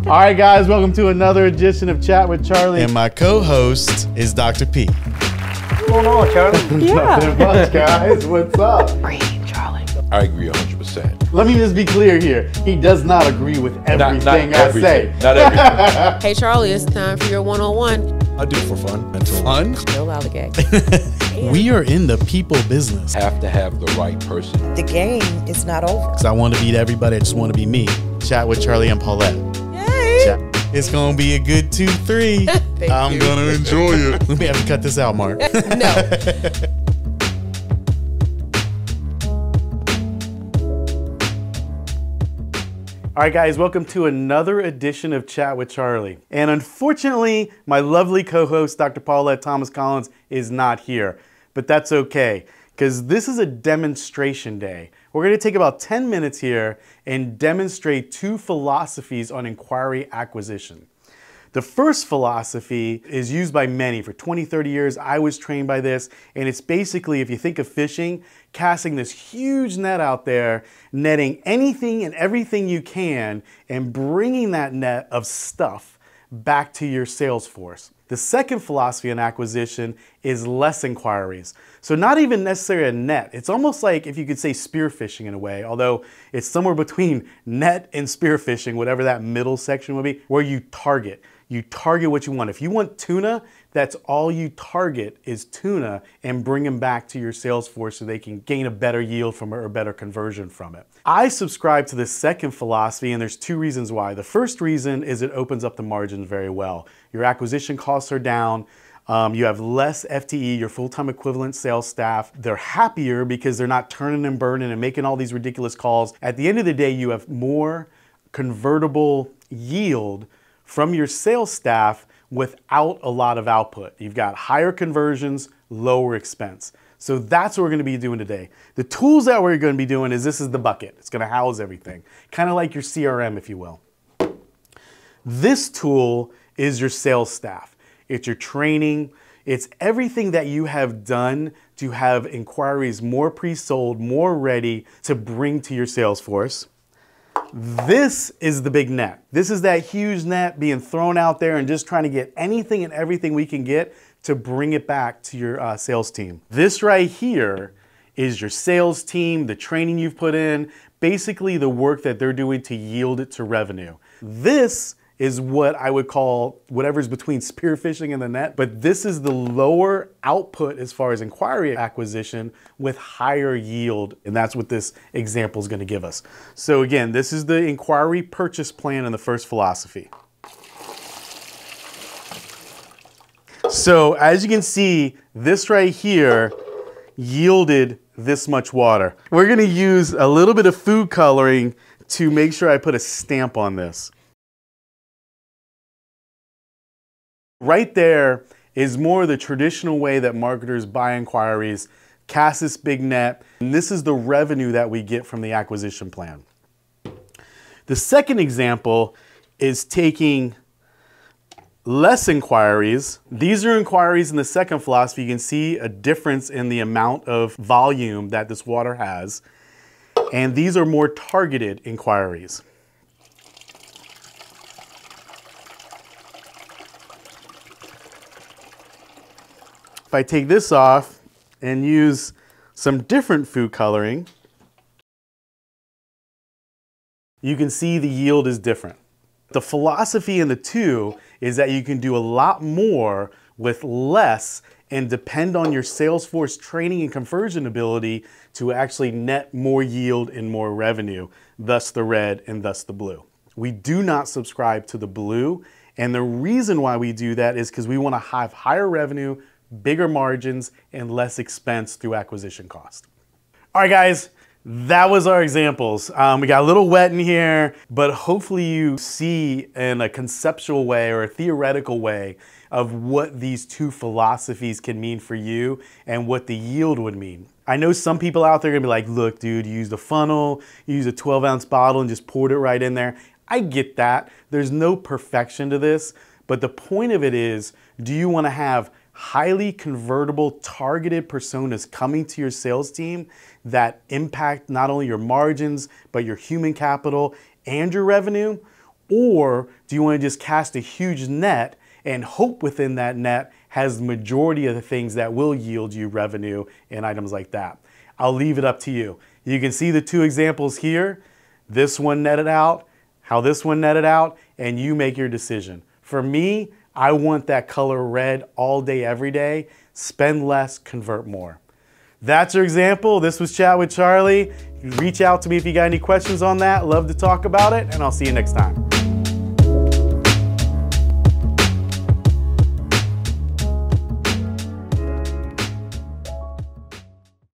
All right, guys, welcome to another edition of Chat with Charlie. And my co-host is Dr. P. What's going on, Charlie? Yeah. Nothing much, guys. What's up? Breathe, Charlie. I agree 100%. Let me just be clear here. He does not agree with everything I say. Not everything. Hey, Charlie, it's time for your one-on-one. I do it for fun. Fun? No lollygag. We are in the people business. Have to have the right person. The game is not over. Because I want to beat everybody. I just want to be me. Chat with Charlie and Paulette. Yay! It's going to be a good 2-3. I'm going to enjoy it. We may have to cut this out, Mark. No. All right, guys, welcome to another edition of Chat with Charlie. And unfortunately, my lovely co-host, Dr. Paulette Thomas Collins, is not here. But that's okay, because this is a demonstration day. We're going to take about 10 minutes here and demonstrate two philosophies on inquiry acquisition. The first philosophy is used by many. For 20, 30 years, I was trained by this, and it's basically, if you think of fishing, casting this huge net out there, netting anything and everything you can, and bringing that net of stuff back to your sales force. The second philosophy on acquisition is less inquiries. So not even necessarily a net. It's almost like, if you could say, spearfishing in a way, although it's somewhere between net and spearfishing, whatever that middle section would be, where you target. You target what you want. If you want tuna, that's all you target is tuna, and bring them back to your sales force so they can gain a better yield from it or a better conversion from it. I subscribe to the second philosophy, and there's two reasons why. The first reason is it opens up the margins very well. Your acquisition costs are down. You have less FTE, your full-time equivalent sales staff. They're happier because they're not turning and burning and making all these ridiculous calls. At the end of the day, you have more convertible yield from your sales staff without a lot of output. You've got higher conversions, lower expense. So that's what we're going to be doing today. The tools that we're going to be doing is, this is the bucket. It's going to house everything. Kind of like your CRM, if you will. This tool is your sales staff. It's your training. It's everything that you have done to have inquiries more pre-sold, more ready to bring to your sales force. This is the big net. This is that huge net being thrown out there and just trying to get anything and everything we can get to bring it back to your sales team. This right here is your sales team, the training you've put in, basically the work that they're doing to yield it to revenue. This is what I would call whatever's between spearfishing and the net, but this is the lower output as far as inquiry acquisition with higher yield, and that's what this example is going to give us. So again, this is the inquiry purchase plan in the first philosophy. So as you can see, this right here yielded this much water. We're going to use a little bit of food coloring to make sure I put a stamp on this. Right there is more the traditional way that marketers buy inquiries, cast this big net, and this is the revenue that we get from the acquisition plan. The second example is taking less inquiries. These are inquiries in the second philosophy. You can see a difference in the amount of volume that this water has, and these are more targeted inquiries. If I take this off and use some different food coloring, you can see the yield is different. The philosophy in the two is that you can do a lot more with less and depend on your sales force training and conversion ability to actually net more yield and more revenue, thus the red and thus the blue. We do not subscribe to the blue, and the reason why we do that is because we want to have higher revenue, bigger margins, and less expense through acquisition cost. All right, guys, that was our examples. We got a little wet in here, but hopefully you see in a conceptual way or a theoretical way of what these two philosophies can mean for you and what the yield would mean. I know some people out there are gonna be like, look, dude, you used a funnel, you used a 12-ounce bottle and just poured it right in there. I get that. There's no perfection to this, but the point of it is, do you wanna have highly convertible, targeted personas coming to your sales team that impact not only your margins, but your human capital and your revenue? Or do you want to just cast a huge net and hope within that net has the majority of the things that will yield you revenue and items like that? I'll leave it up to you. You can see the two examples here. This one netted out, how this one netted out, and you make your decision. For me, I want that color red all day, every day. Spend less, convert more. That's your example. This was Chat with Charlie. Reach out to me if you got any questions on that. Love to talk about it, and I'll see you next time.